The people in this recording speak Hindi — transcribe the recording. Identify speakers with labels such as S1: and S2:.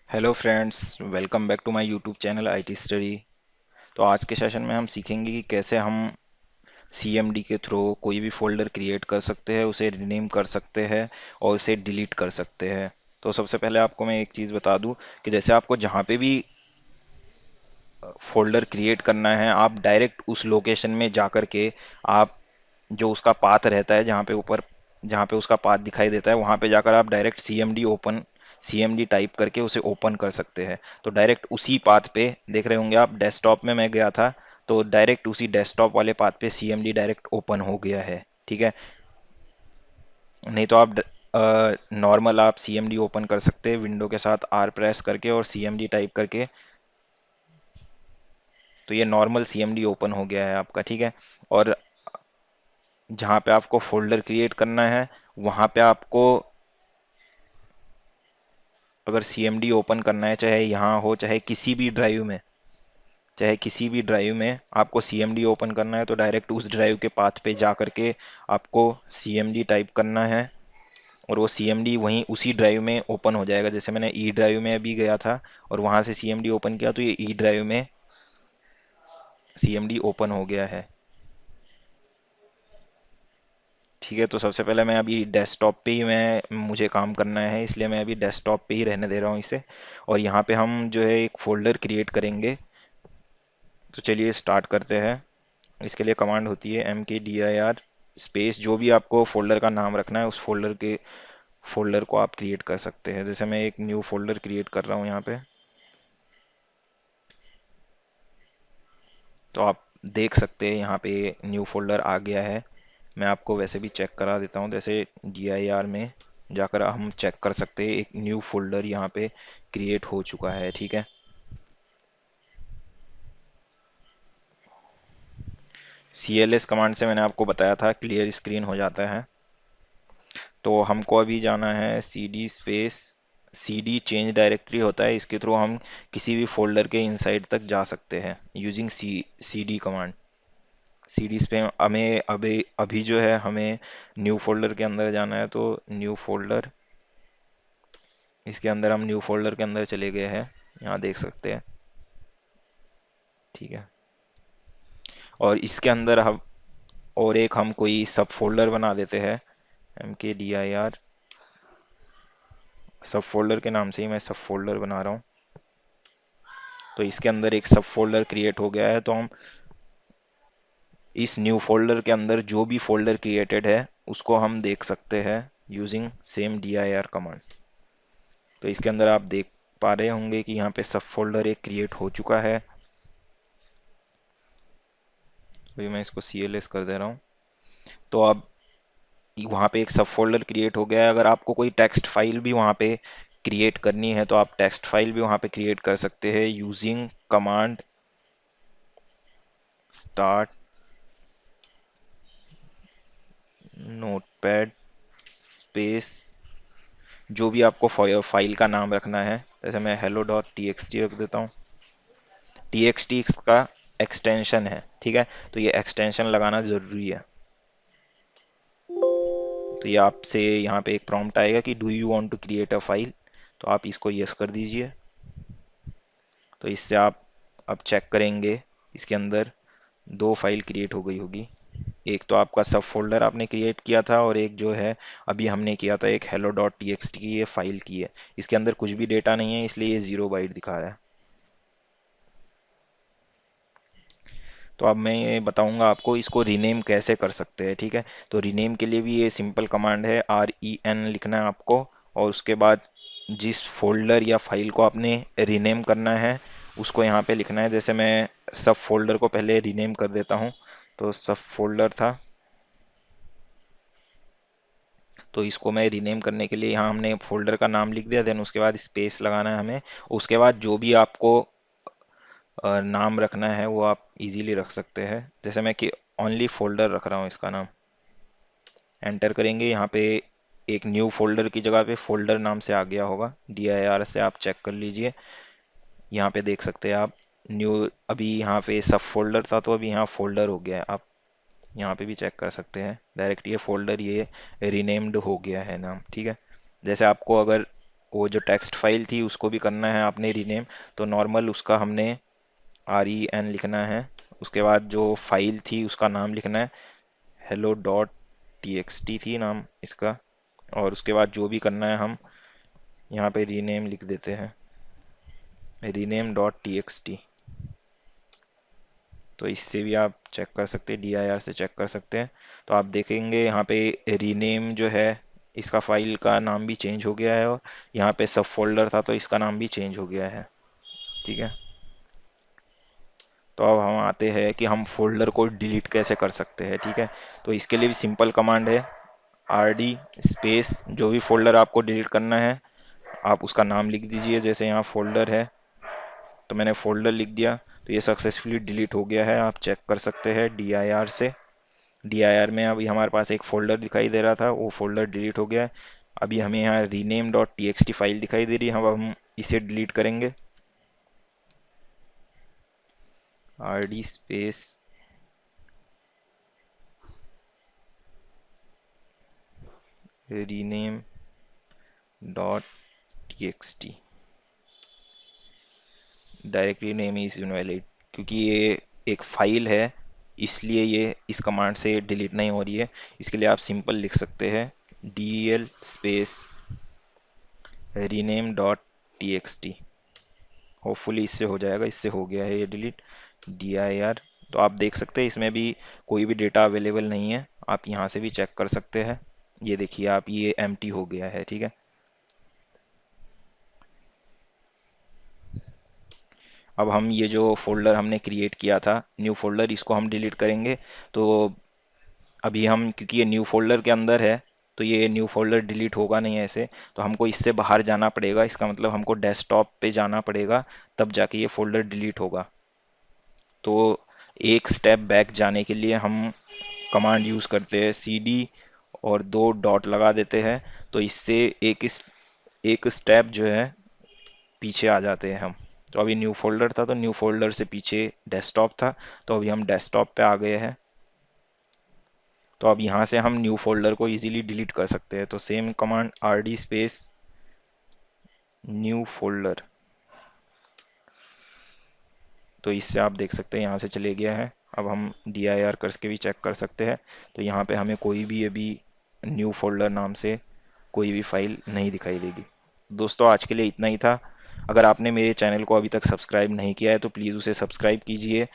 S1: Hello friends, welcome back to my YouTube channel IT study. तो आज के सेशन में हम सीखेंगे कि कैसे हम सीएमडी के थ्रू कोई भी फोल्डर क्रिएट कर सकते हैं, उसे रीनेम कर सकते हैं और उसे डिलीट कर सकते हैं। तो सबसे पहले आपको मैं एक चीज़ बता दूं कि जैसे आपको जहाँ पे भी फोल्डर क्रिएट करना है, आप डायरेक्ट उस लोकेशन में जा कर के आप जो उसका पाथ रहता है, जहाँ पे उसका पाथ दिखाई देता है, वहाँ पे जाकर आप डायरेक्ट सीएमडी टाइप करके उसे ओपन कर सकते हैं। तो डायरेक्ट उसी पाथ पे देख रहे होंगे आप, डेस्कटॉप में मैं गया था तो डायरेक्ट उसी डेस्कटॉप वाले पाथ पे सीएमडी डायरेक्ट ओपन हो गया है। ठीक है। नहीं तो आप नॉर्मल आप सीएमडी ओपन कर सकते हैं विंडो के साथ आर प्रेस करके और सीएमडी टाइप करके। तो ये नॉर्मल सीएमडी ओपन हो गया है आपका। ठीक है। और जहाँ पे आपको फोल्डर क्रिएट करना है, वहाँ पे आपको अगर सीएमडी ओपन करना है, चाहे यहाँ हो चाहे किसी भी ड्राइव में आपको सीएमडी ओपन करना है, तो डायरेक्ट उस ड्राइव के पाथ पे जा करके आपको सीएमडी टाइप करना है और वो सीएमडी वहीं उसी ड्राइव में ओपन हो जाएगा। जैसे मैंने ई ड्राइव में अभी गया था और वहां से सीएमडी ओपन किया, तो ये ई ड्राइव में सीएमडी ओपन हो गया है। ठीक है। तो सबसे पहले मैं अभी डेस्कटॉप पे ही मैं मुझे काम करना है, इसलिए मैं अभी डेस्कटॉप पे ही रहने दे रहा हूँ इसे। और यहाँ पे हम जो है एक फोल्डर क्रिएट करेंगे। तो चलिए स्टार्ट करते हैं। इसके लिए कमांड होती है mkdir स्पेस, जो भी आपको फोल्डर का नाम रखना है उस फोल्डर को आप क्रिएट कर सकते हैं। जैसे मैं एक न्यू फोल्डर क्रिएट कर रहा हूँ यहाँ पे। तो आप देख सकते हैं यहाँ पे न्यू फोल्डर आ गया है। मैं आपको वैसे भी चेक करा देता हूँ। जैसे dir में जाकर हम चेक कर सकते हैं, एक न्यू फोल्डर यहाँ पे क्रिएट हो चुका है। ठीक है। cls कमांड से मैंने आपको बताया था क्लियर स्क्रीन हो जाता है। तो हमको अभी जाना है cd space cd change directory होता है, इसके थ्रू हम किसी भी फोल्डर के इनसाइड तक जा सकते हैं यूजिंग cd कमांड। cd पे हमें अभी अभी जो है हमें न्यू फोल्डर के अंदर जाना है। तो न्यू फोल्डर, इसके अंदर हम न्यू फोल्डर के अंदर चले गए हैं, यहाँ देख सकते हैं। ठीक है। और इसके अंदर हम और एक हम कोई सब फोल्डर बना देते हैं, mkdir सब फोल्डर के नाम से ही मैं सब फोल्डर बना रहा हूँ। तो इसके अंदर एक सब फोल्डर क्रिएट हो गया है। तो हम इस न्यू फोल्डर के अंदर जो भी फोल्डर क्रिएटेड है उसको हम देख सकते हैं यूजिंग सेम dir कमांड। तो इसके अंदर आप देख पा रहे होंगे कि यहाँ पे सब फोल्डर एक क्रिएट हो चुका है। अभी मैं इसको cls कर दे रहा हूँ। तो अब वहाँ पे एक सब फोल्डर क्रिएट हो गया है। अगर आपको कोई टेक्स्ट फाइल भी वहाँ पे क्रिएट करनी है, तो आप टेक्स्ट फाइल भी वहाँ पे क्रिएट कर सकते हैं using command start notepad space, जो भी आपको फाइल का नाम रखना है। जैसे मैं hello डॉट txt रख देता हूँ। txt इसका एक्सटेंशन है। ठीक है। तो ये एक्सटेंशन लगाना जरूरी है। तो ये आपसे यहाँ पे एक प्रॉम्प्ट आएगा कि do you want to create a file, तो आप इसको यस कर दीजिए। तो इससे आप अब चेक करेंगे इसके अंदर दो फाइल क्रिएट हो गई होगी। एक तो आपका सब फोल्डर आपने क्रिएट किया था और एक जो है अभी हमने किया था एक hello डॉट txt की ये फाइल की है। इसके अंदर कुछ भी डेटा नहीं है, इसलिए ये 0 बाइट दिखा रहा है। तो अब मैं ये बताऊंगा आपको इसको रीनेम कैसे कर सकते हैं। ठीक है। तो रीनेम के लिए भी ये सिंपल कमांड है, REN लिखना है आपको और उसके बाद जिस फोल्डर या फाइल को आपने रीनेम करना है उसको यहाँ पे लिखना है। जैसे मैं सब फोल्डर को पहले रीनेम कर देता हूँ। तो सब फोल्डर था, तो इसको मैं रीनेम करने के लिए यहाँ हमने फोल्डर का नाम लिख दिया, देन उसके बाद स्पेस लगाना है हमें। उसके बाद जो भी आपको नाम रखना है वो आप इजीली रख सकते हैं। जैसे मैं कि ओनली फोल्डर रख रहा हूँ इसका नाम। एंटर करेंगे यहाँ पे, एक न्यू फोल्डर की जगह पे फोल्डर नाम से आ गया होगा, dir से आप चेक कर लीजिए। यहाँ पे देख सकते हैं आप न्यू, अभी यहाँ पे सब फोल्डर था तो अभी यहाँ फोल्डर हो गया है। आप यहाँ पे भी चेक कर सकते हैं डायरेक्ट, ये फोल्डर ये रीनेम्ड हो गया है नाम। ठीक है। जैसे आपको अगर वो जो टेक्स्ट फाइल थी उसको भी करना है आपने रीनेम। तो नॉर्मल उसका हमने REN लिखना है। उसके बाद जो फाइल थी उसका नाम लिखना है, hello.txt थी नाम इसका। और उसके बाद जो भी करना है हम यहाँ पे रीनेम लिख देते हैं, rename.txt। तो इससे भी आप चेक कर सकते हैं, dir से चेक कर सकते हैं। तो आप देखेंगे यहाँ पे रीनेम जो है, इसका फाइल का नाम भी चेंज हो गया है, और यहाँ पे सब फोल्डर था तो इसका नाम भी चेंज हो गया है। ठीक है। तो अब हम आते हैं कि हम फोल्डर को डिलीट कैसे कर सकते हैं। ठीक है। तो इसके लिए भी सिंपल कमांड है, RD स्पेस जो भी फोल्डर आपको डिलीट करना है आप उसका नाम लिख दीजिए। जैसे यहाँ फोल्डर है तो मैंने फोल्डर लिख दिया, तो ये सक्सेसफुली डिलीट हो गया है। आप चेक कर सकते हैं dir से। dir में अभी हमारे पास एक फोल्डर दिखाई दे रहा था, वो फोल्डर डिलीट हो गया है। अभी हमें यहाँ rename.txt फाइल दिखाई दे रही है, हम इसे डिलीट करेंगे। RD space rename.txt, directory name is invalid, क्योंकि ये एक फाइल है इसलिए ये इस कमांड से डिलीट नहीं हो रही है। इसके लिए आप सिंपल लिख सकते हैं del स्पेस rename.txt। होपफुली इससे हो जाएगा। इससे हो गया है ये डिलीट, dir। तो आप देख सकते हैं इसमें भी कोई भी डेटा अवेलेबल नहीं है, आप यहाँ से भी चेक कर सकते हैं। ये देखिए आप, ये एम्प्टी हो गया है। ठीक है। अब हम ये जो फोल्डर हमने क्रिएट किया था न्यू फोल्डर, इसको हम डिलीट करेंगे। तो अभी हम, क्योंकि ये न्यू फोल्डर के अंदर है तो ये न्यू फोल्डर डिलीट होगा नहीं ऐसे, तो हमको इससे बाहर जाना पड़ेगा। इसका मतलब हमको डेस्कटॉप पे जाना पड़ेगा, तब जाके ये फोल्डर डिलीट होगा। तो एक स्टेप बैक जाने के लिए हम कमांड यूज़ करते हैं CD और 2 डॉट लगा देते हैं। तो इससे एक स्टेप जो है पीछे आ जाते हैं हम। तो अभी न्यू फोल्डर था तो न्यू फोल्डर से पीछे डेस्कटॉप था, तो अभी हम डेस्कटॉप पे आ गए हैं। तो अब यहाँ से हम न्यू फोल्डर को इजीली डिलीट कर सकते हैं। तो same command RD space new folder, तो इससे आप देख सकते हैं यहाँ से चले गया है। अब हम dir करके भी चेक कर सकते हैं। तो यहाँ पे हमें कोई भी अभी न्यू फोल्डर नाम से कोई भी फाइल नहीं दिखाई देगी। दोस्तों आज के लिए इतना ही था। अगर आपने मेरे चैनल को अभी तक सब्सक्राइब नहीं किया है तो प्लीज़ उसे सब्सक्राइब कीजिए।